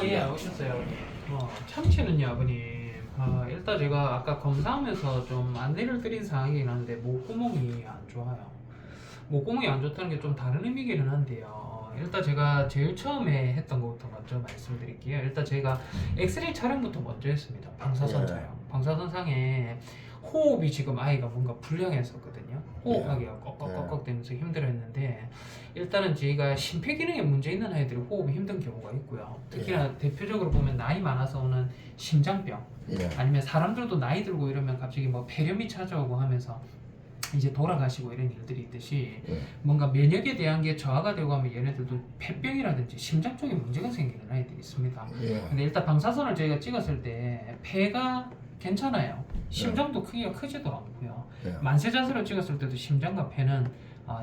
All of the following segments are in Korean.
예, 오셨어요, 아버님. 참치는요, 아버님. 일단 제가 아까 검사하면서 좀 안내를 드린 상황이긴 한데, 목구멍이 안 좋아요. 목구멍이 안 좋다는 게 좀 다른 의미기는 한데요. 일단 제가 제일 처음에 했던 것부터 먼저 말씀드릴게요. 일단 제가 엑스레이 촬영부터 먼저 했습니다. 방사선 촬영. 방사선상에 호흡이 지금 아이가 뭔가 불량했었거든요. 호흡하기가 꺽꺽꺽꺽 되면서 힘들어했는데, 일단은 저희가 심폐기능에 문제 있는 아이들이 호흡이 힘든 경우가 있고요. 특히나 대표적으로 보면 나이 많아서 오는 심장병, 아니면 사람들도 나이 들고 이러면 갑자기 뭐 폐렴이 찾아오고 하면서 이제 돌아가시고 이런 일들이 있듯이 뭔가 면역에 대한 게 저하가 되고 하면 얘네들도 폐병이라든지 심장 쪽에 문제가 생기는 아이들이 있습니다. 근데 일단 방사선을 저희가 찍었을 때 폐가 괜찮아요. 심장도 크기가 크지도 않고요. 만세 자세로 찍었을 때도 심장과 폐는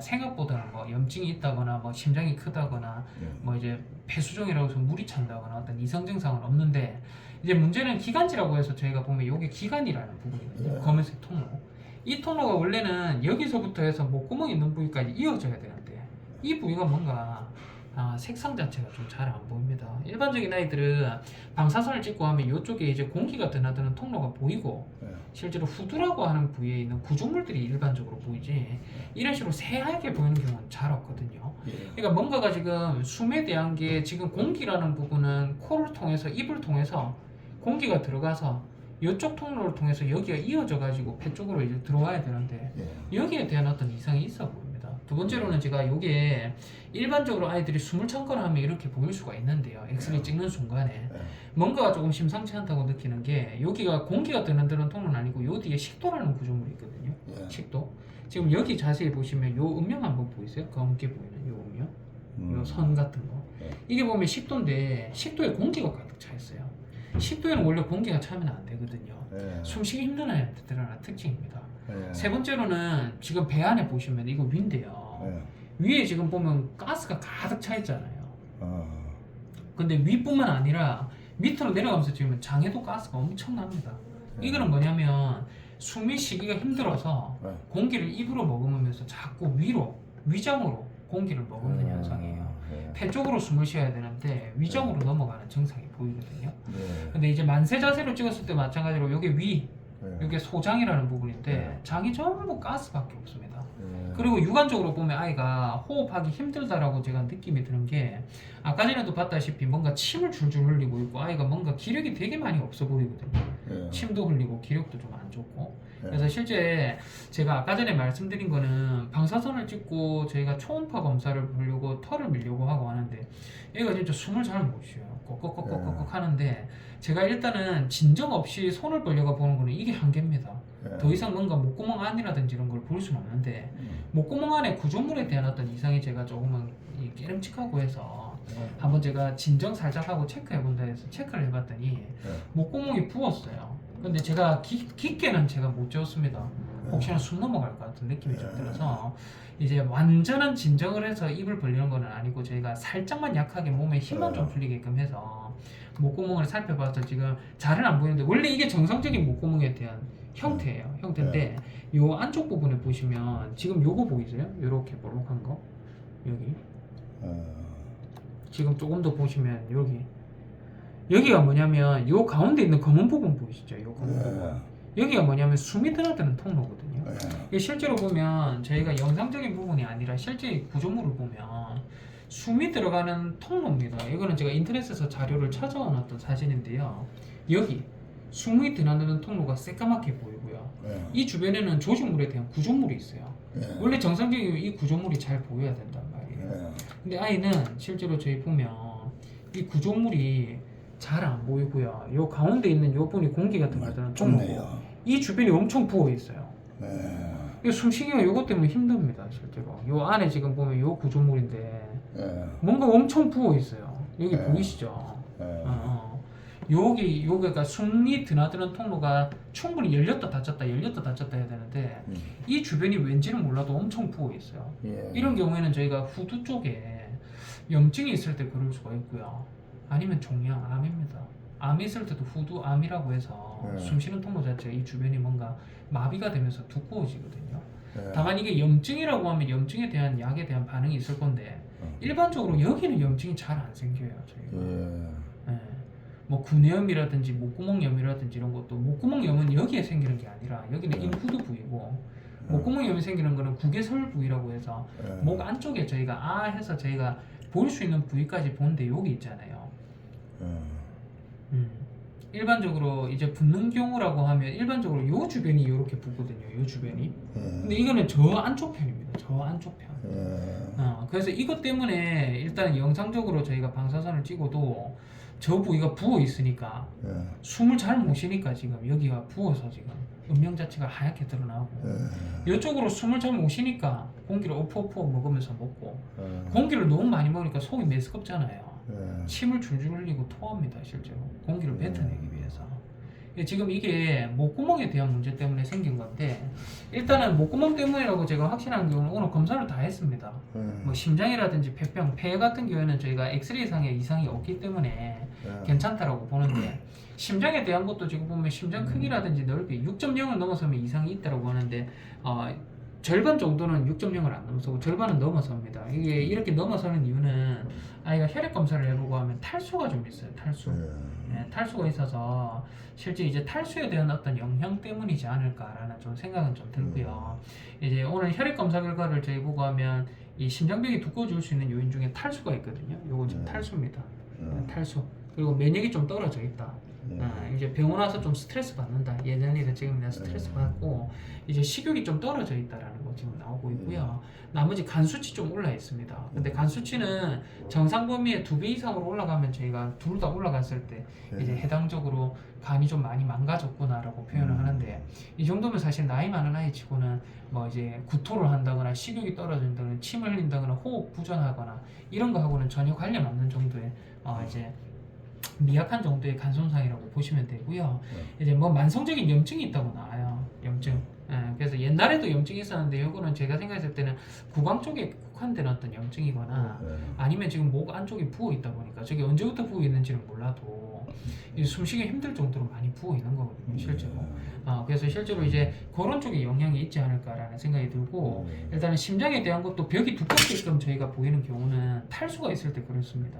생각보다는 뭐 염증이 있다거나 뭐 심장이 크다거나 뭐 이제 폐수종이라고 해서 물이 찬다거나 어떤 이상 증상은 없는데, 이제 문제는 기관지라고 해서 저희가 보면 이게 기관이라는 부분이거든요. 검은색 통로. 이 통로가 원래는 여기서부터 해서 목구멍 있는 부위까지 이어져야 되는데, 이 부위가 뭔가 색상 자체가 좀 잘 안 보입니다. 일반적인 아이들은 방사선을 찍고 하면 이쪽에 이제 공기가 드나드는 통로가 보이고, 실제로 후두라고 하는 부위에 있는 구조물들이 일반적으로 보이지, 이런 식으로 새하얗게 보이는 경우는 잘 없거든요. 그러니까 뭔가가 지금 숨에 대한 게, 지금 공기라는 부분은 코를 통해서, 입을 통해서 공기가 들어가서 이쪽 통로를 통해서 여기가 이어져 가지고 폐 쪽으로 이제 들어와야 되는데, 여기에 대한 어떤 이상이 있어 보입니다. 두 번째로는 제가 이게 일반적으로 아이들이 숨을 참거나 하면 이렇게 보일 수가 있는데요. 엑스레이 찍는 순간에 뭔가가 조금 심상치 않다고 느끼는 게, 여기가 공기가 드는 통로는 아니고 요 뒤에 식도라는 구조물이 있거든요. 식도. 지금 여기 자세히 보시면 요 음영 한번 보이세요? 검게 보이는 요 음영, 요 선 같은 거. 이게 보면 식도인데, 식도에 공기가 가득 차 있어요. 식도에는 원래 공기가 차면 안 되거든요. 숨쉬기 힘든 아이한테 드러나는 특징입니다. 세 번째로는 지금 배 안에 보시면 이거 위인데요. 위에 지금 보면 가스가 가득 차 있잖아요. 근데 위뿐만 아니라 밑으로 내려가면서 지금 장에도 가스가 엄청납니다. 이거는 뭐냐면 숨이 쉬기가 힘들어서 공기를 입으로 머금으면서 자꾸 위장으로 공기를 머금는 현상이에요. 폐 쪽으로 숨을 쉬어야 되는데 위장으로 넘어가는 증상이 보이거든요. 근데 이제 만세 자세로 찍었을 때 마찬가지로 이게 이게 소장이라는 부분인데, 장이 전부 가스밖에 없습니다. 그리고 육안적으로 보면 아이가 호흡하기 힘들다라고 제가 느낌이 드는 게, 아까 전에도 봤다시피 뭔가 침을 줄줄 흘리고 있고, 아이가 뭔가 기력이 되게 많이 없어 보이거든요. 침도 흘리고 기력도 좀 안 좋고. 그래서 실제 제가 아까 전에 말씀드린 거는 방사선을 찍고 저희가 초음파 검사를 보려고 털을 밀려고 하고 하는데, 얘가 진짜 숨을 잘 못 쉬어요. 꺽꺽꺽꺽꺽 하는데, 제가 일단은 진정 없이 손을 벌려가 보는 거는 이게 한계입니다. 더 이상 뭔가 목구멍 안이라든지 이런 걸 볼 수는 없는데, 목구멍 안에 구조물에 대한 어떤 이상이 제가 조금은 깨름칙하고 해서 한번 제가 진정 살짝 하고 체크해 본다 해서 체크를 해봤더니 목구멍이 부었어요. 근데 제가 깊게는 제가 못 재웠습니다. 혹시나 숨 넘어갈 것 같은 느낌이 좀 들어서, 이제 완전한 진정을 해서 입을 벌리는 건 아니고 저희가 살짝만 약하게 몸에 힘만 좀 풀리게끔 해서 목구멍을 살펴봐서 지금 잘은 안 보이는데, 원래 이게 정상적인 목구멍에 대한 형태인데, 요 안쪽 부분에 보시면 지금 요거 보이세요? 요렇게 볼록한 거 여기 지금 조금 더 보시면 여기가 뭐냐면 요 가운데 있는 검은 부분 보이시죠? 요 검은 부분, 여기가 뭐냐면 숨이 드나드는 통로거든요. 이게 실제로 보면 저희가 영상적인 부분이 아니라 실제 구조물을 보면 숨이 들어가는 통로입니다. 이거는 제가 인터넷에서 자료를 찾아온 어떤 사진인데요. 여기 숨이 드나드는 통로가 새까맣게 보이고요. 이 주변에는 조직물에 대한 구조물이 있어요. 원래 정상적인 이 구조물이 잘 보여야 된단 말이에요. 근데 아이는 실제로 저희 보면 이 구조물이 잘 안 보이고요. 요 가운데 있는 요 부분이 공기가 드나드는 통로고, 이 주변이 엄청 부어 있어요. 숨쉬기가 요것 때문에 힘듭니다. 실제로 요 안에 지금 보면 요 구조물인데 뭔가 엄청 부어 있어요. 여기 보이시죠? 여기가 숨이 드나드는 통로가 충분히 열렸다 닫혔다 해야 되는데, 이 주변이 왠지는 몰라도 엄청 부어 있어요. 이런 경우에는 저희가 후두 쪽에 염증이 있을 때 그럴 수가 있고요. 아니면 종양, 암입니다. 암이 있을 때도 후두암이라고 해서 숨쉬는 통로 자체가 이 주변이 뭔가 마비가 되면서 두꺼워지거든요. 다만 이게 염증이라고 하면 염증에 대한 약에 대한 반응이 있을 건데, 일반적으로 여기는 염증이 잘 안 생겨요. 저희가. 뭐 구내염이라든지 목구멍염이라든지 이런 것도 목구멍염은 여기에 생기는 게 아니라 여기는 인후두 부위고 목구멍염이 생기는 거는 국외설 부위라고 해서 목 안쪽에 저희가 아 해서 저희가 볼 수 있는 부위까지 보는데 여기 있잖아요. 일반적으로 이제 붓는 경우라고 하면 일반적으로 요 주변이 이렇게 붓거든요. 요 주변이. 근데 이거는 저 안쪽 편입니다. 저 안쪽 편. 그래서 이것 때문에 일단 영상적으로 저희가 방사선을 찍어도 저 부위가 부어 있으니까 숨을 잘 못 쉬니까 지금 여기가 부어서 지금 음영 자체가 하얗게 드러나고 이쪽으로 숨을 잘 못 쉬니까 공기를 오포오포 먹으면서 먹고 공기를 너무 많이 먹으니까 속이 메스껍잖아요. 침을 줄줄 흘리고 토합니다. 실제로 공기를 뱉어내기 위해서. 지금 이게 목구멍에 대한 문제 때문에 생긴 건데 일단은 목구멍 때문이라고 제가 확신한 경우는 오늘 검사를 다 했습니다. 뭐 심장이라든지 폐병, 폐 같은 경우에는 저희가 엑스레이상에 이상이 없기 때문에 괜찮다라고 보는데 심장에 대한 것도 지금 보면 심장 크기라든지 넓이 6.0을 넘어서면 이상이 있다라고 하는데 절반 정도는 6.0을 안 넘어서고 절반은 넘어섭니다. 이게 이렇게 넘어서는 이유는 아이가 혈액 검사를 해보고 하면 탈수가 좀 있어요. 탈수. 탈수가 있어서 실제 이제 탈수에 대한 어떤 영향 때문이지 않을까라는 좀 생각은 좀 들고요. 이제 오늘 혈액 검사 결과를 저희 보고 하면 이 심장벽이 두꺼워질 수 있는 요인 중에 탈수가 있거든요. 요거 지금 탈수입니다. 탈수. 그리고 면역이 좀 떨어져 있다. 이제 병원 와서 좀 스트레스 받는다. 예전이든 지금이나 스트레스 받고 이제 식욕이 좀 떨어져 있다라는 거 지금 나오고 있고요. 나머지 간 수치 좀 올라 있습니다. 근데 간 수치는 정상 범위의 2배 이상으로 올라가면 저희가 둘 다 올라갔을 때 이제 해당적으로 간이 좀 많이 망가졌구나라고 표현을 하는데 이 정도면 사실 나이 많은 아이 치고는 뭐 이제 구토를 한다거나 식욕이 떨어진다거나 침을 흘린다거나 호흡 부전하거나 이런 거하고는 전혀 관련 없는 정도의 이제 미약한 정도의 간 손상이라고 보시면 되고요. 이제 뭐 만성적인 염증이 있다고 나와요. 염증. 그래서 옛날에도 염증이 있었는데 이거는 제가 생각했을 때는 구강 쪽에 국한된 어떤 염증이거나 아니면 지금 목 안쪽에 부어 있다 보니까 저게 언제부터 부어 있는지는 몰라도 숨쉬기 힘들 정도로 많이 부어 있는 거거든요, 실제로. 그래서 실제로 이제 그런 쪽에 영향이 있지 않을까라는 생각이 들고 일단은 심장에 대한 것도 벽이 두껍게끔 저희가 보이는 경우는 탈수가 있을 때 그렇습니다.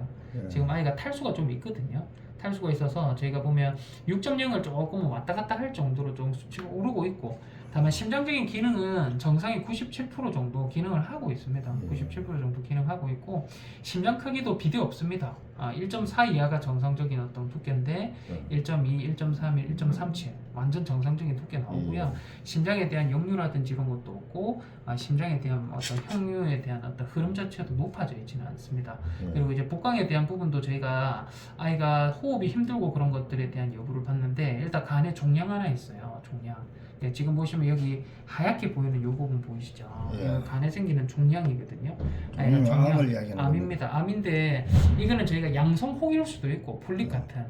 지금 아이가 탈수가 좀 있거든요. 탈수가 있어서 저희가 보면 6.0을 조금 왔다 갔다 할 정도로 좀 수치가 오르고 있고 다만 심장적인 기능은 정상의 97% 정도 기능을 하고 있습니다. 97% 정도 기능하고 있고 심장 크기도 비대 없습니다. 1.4 이하가 정상적인 어떤 두께인데 1.2, 1.31, 1.37 완전 정상적인 두께 나오고요. 심장에 대한 역류라든지 이런 것도 없고 심장에 대한 어떤 혈류에 대한 어떤 흐름 자체도 높아져 있지는 않습니다. 그리고 이제 복강에 대한 부분도 저희가 아이가 호흡이 힘들고 그런 것들에 대한 여부를 봤는데 일단 간에 종양 하나 있어요. 종양. 네, 지금 보시면 여기 하얗게 보이는 이 부분 보이시죠? 이거 간에 생기는 종양이거든요. 암을 이야기하는 암입니다. 암인데 이거는 저희가 양성혹일 수도 있고 폴립 같은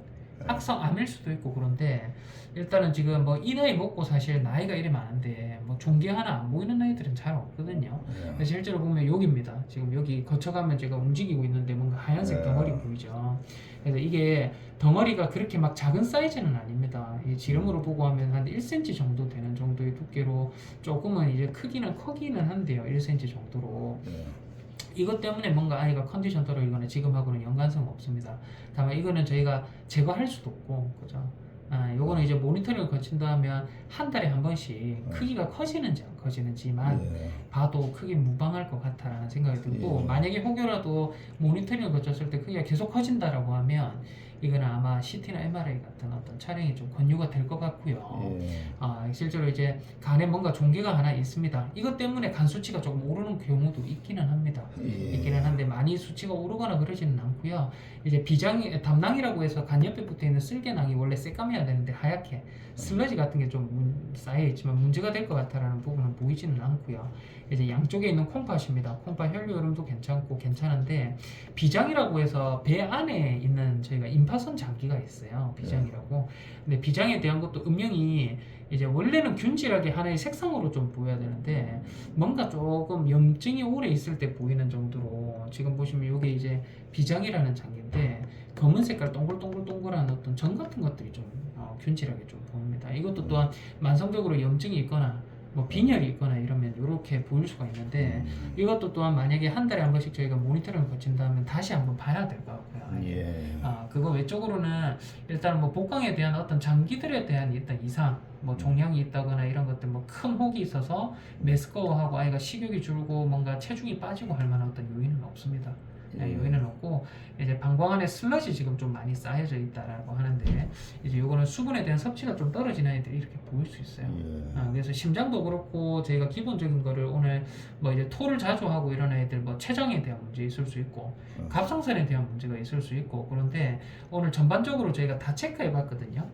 악성암일 수도 있고 그런데 일단은 지금 뭐 이 나이 먹고 사실 나이가 이래 많은데 뭐 종기 하나 안 보이는 아이들은 잘 없거든요. 그래서 실제로 보면 여기입니다. 지금 여기 거쳐가면 제가 움직이고 있는데 뭔가 하얀색 덩어리 보이죠. 그래서 이게 덩어리가 그렇게 막 작은 사이즈는 아닙니다. 이 지름으로 보고 하면 한 1cm 정도 되는 정도의 두께로 조금은 이제 크기는 크기는 한데요. 1cm 정도로. 이것 때문에 뭔가 아이가 컨디션 떨어지거나 지금하고는 연관성 없습니다. 다만 이거는 저희가 제거할 수도 없고, 그죠? 요거는 이제 모니터링을 거친다 하면 한 달에 한 번씩 크기가 커지는지 안 커지는지만 봐도 크게 무방할 것 같다라는 생각이 들고 만약에 혹여라도 모니터링을 거쳤을 때 크기가 계속 커진다라고 하면 이거는 아마 CT나 MRI 같은 어떤 촬영이 좀 권유가 될 것 같고요. 실제로 이제 간에 뭔가 종괴가 하나 있습니다. 이것 때문에 간 수치가 조금 오르는 경우도 있기는 합니다. 있기는 한데 많이 수치가 오르거나 그러지는 않고요. 이제 담낭이라고 해서 간 옆에 붙어 있는 쓸개낭이 원래 새까매야 되는데 하얗게 슬러지 같은 게 좀 쌓여 있지만 문제가 될 것 같다라는 부분은 보이지는 않고요. 이제 양쪽에 있는 콩팥입니다. 콩팥 혈류 흐름도 괜찮고 괜찮은데 비장이라고 해서 배 안에 있는 저희가 임파선 장기가 있어요. 비장이라고. 근데 비장에 대한 것도 음영이 이제 원래는 균질하게 하나의 색상으로 좀 보여야 되는데 뭔가 조금 염증이 오래 있을 때 보이는 정도로 지금 보시면 이게 이제 비장이라는 장기인데 검은 색깔 동글동글동글한 어떤 점 같은 것들이 좀 균질하게 좀 보입니다. 이것도 또한 만성적으로 염증이 있거나 뭐 빈혈이 있거나 이러면 이렇게 보일 수가 있는데 이것도 또한 만약에 한 달에 한 번씩 저희가 모니터링을 거친다면 다시 한번 봐야 될 것 같고요. 예. 그거 외적으로는 일단 뭐 복강에 대한 어떤 장기들에 대한 일단 이상, 뭐 종양이 있다거나 이런 것들, 뭐 큰 혹이 있어서 메스꺼워하고 아이가 식욕이 줄고 뭔가 체중이 빠지고 할 만한 어떤 요인은 없습니다. 요인은 없고 이제 방광 안에 슬러시 지금 좀 많이 쌓여져 있다라고 하는데 이제 요거는 수분에 대한 섭취가 좀 떨어진 아이들이 이렇게 보일 수 있어요. 그래서 심장도 그렇고 저희가 기본적인 거를 오늘 뭐 이제 토를 자주 하고 이런 아이들 뭐 췌장에 대한 문제 있을 수 있고 갑상선에 대한 문제가 있을 수 있고 그런데 오늘 전반적으로 저희가 다 체크해 봤거든요.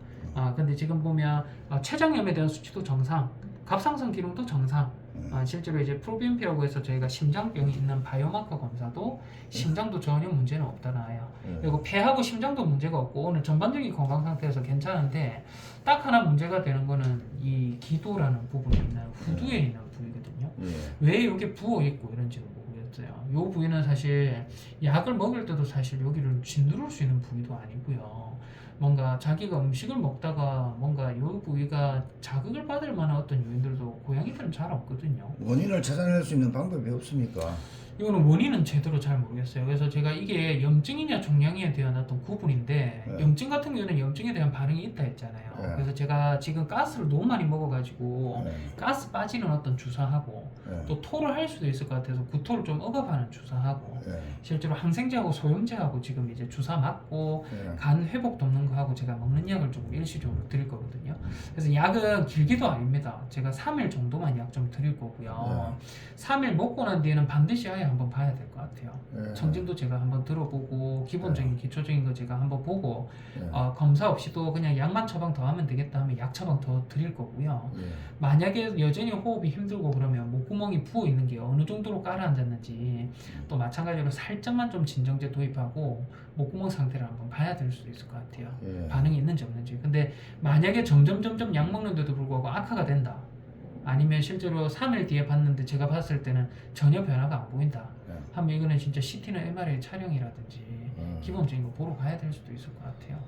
근데 지금 보면 췌장염에 대한 수치도 정상, 갑상선 기능도 정상. 실제로 이제 프로비엠피라고 해서 저희가 심장병이 있는 바이오마커 검사도 심장도 전혀 문제는 없다 나와요. 그리고 폐하고 심장도 문제가 없고 오늘 전반적인 건강 상태에서 괜찮은데 딱 하나 문제가 되는 거는 이 기도라는 부분에 있는 후두에 있는 부위거든요. 왜 이렇게 부어 있고 이런지는 모르겠어요. 이 부위는 사실 약을 먹을 때도 사실 여기를 짓누를 수 있는 부위도 아니고요. 뭔가 자기가 음식을 먹다가 뭔가 이 부위가 자극을 받을 만한 어떤 요인들도 고양이들은 잘 없거든요. 원인을 찾아낼 수 있는 방법이 없습니까? 이거는 원인은 제대로 잘 모르겠어요. 그래서 제가 이게 염증이냐 종양이에 대한 어떤 구분인데 염증 같은 경우는 염증에 대한 반응이 있다 했잖아요. 그래서 제가 지금 가스를 너무 많이 먹어가지고 가스 빠지는 어떤 주사하고 또 토를 할 수도 있을 것 같아서 구토를 좀 억압하는 주사하고 실제로 항생제하고 소염제하고 지금 이제 주사 맞고 간 회복 돕는 거 하고 제가 먹는 약을 조금 일시적으로 드릴 거거든요. 그래서 약은 길기도 아닙니다. 제가 3일 정도만 약 좀 드릴 거고요. 3일 먹고 난 뒤에는 반드시 아예 한번 봐야 될 것 같아요. 청진도 제가 한번 들어보고 기본적인 기초적인 거 제가 한번 보고 검사 없이도 그냥 약만 처방 더 하면 되겠다 하면 약 처방 더 드릴 거고요. 만약에 여전히 호흡이 힘들고 그러면 목구멍이 부어 있는 게 어느 정도로 가라앉았는지 또 마찬가지로 살짝만 좀 진정제 도입하고 목구멍 상태를 한번 봐야 될 수도 있을 것 같아요. 반응이 있는지 없는지. 근데 만약에 점점 약 먹는데도 불구하고 악화가 된다. 아니면 실제로 3일 뒤에 봤는데 제가 봤을 때는 전혀 변화가 안 보인다 하면 이거는 진짜 CT나 MRI 촬영이라든지 기본적인 거 보러 가야 될 수도 있을 것 같아요.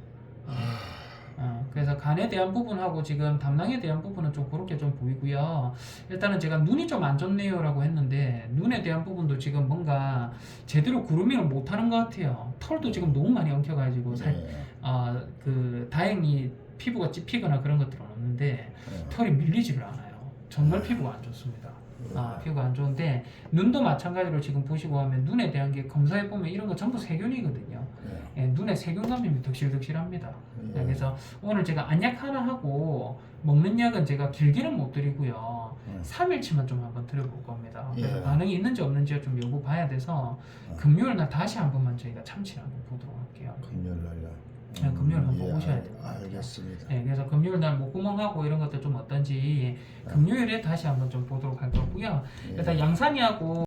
그래서 간에 대한 부분하고 지금 담낭에 대한 부분은 좀 그렇게 좀 보이고요. 일단은 제가 눈이 좀 안 좋네요 라고 했는데 눈에 대한 부분도 지금 뭔가 제대로 그루밍을 못하는 것 같아요. 털도 지금 너무 많이 엉켜가지고 다행히 피부가 찝히거나 그런 것들은 없는데 털이 밀리지를 않아요. 정말 피부가 안 좋습니다. 피부가 안 좋은데 눈도 마찬가지로 지금 보시고 하면 눈에 대한 게 검사해 보면 이런 거 전부 세균이거든요. 눈에 세균감이 덕실덕실합니다. 그래서 오늘 제가 안약 하나 하고 먹는 약은 제가 길게는 못 드리고요. 3일치만 좀 한번 드려볼 겁니다. 그래서 반응이 있는지 없는지 좀 여부 봐야 돼서 금요일 날 다시 한 번만 저희가 참치를 한번 보도록 할게요. 금요일 날요. 금요일 한번 보셔야 돼요. 알겠습니다. 그래서 금요일 날 목구멍하고 이런 것들 좀 어떤지 금요일에 다시 한번 좀 보도록 할 거고요. 일단 양산이하고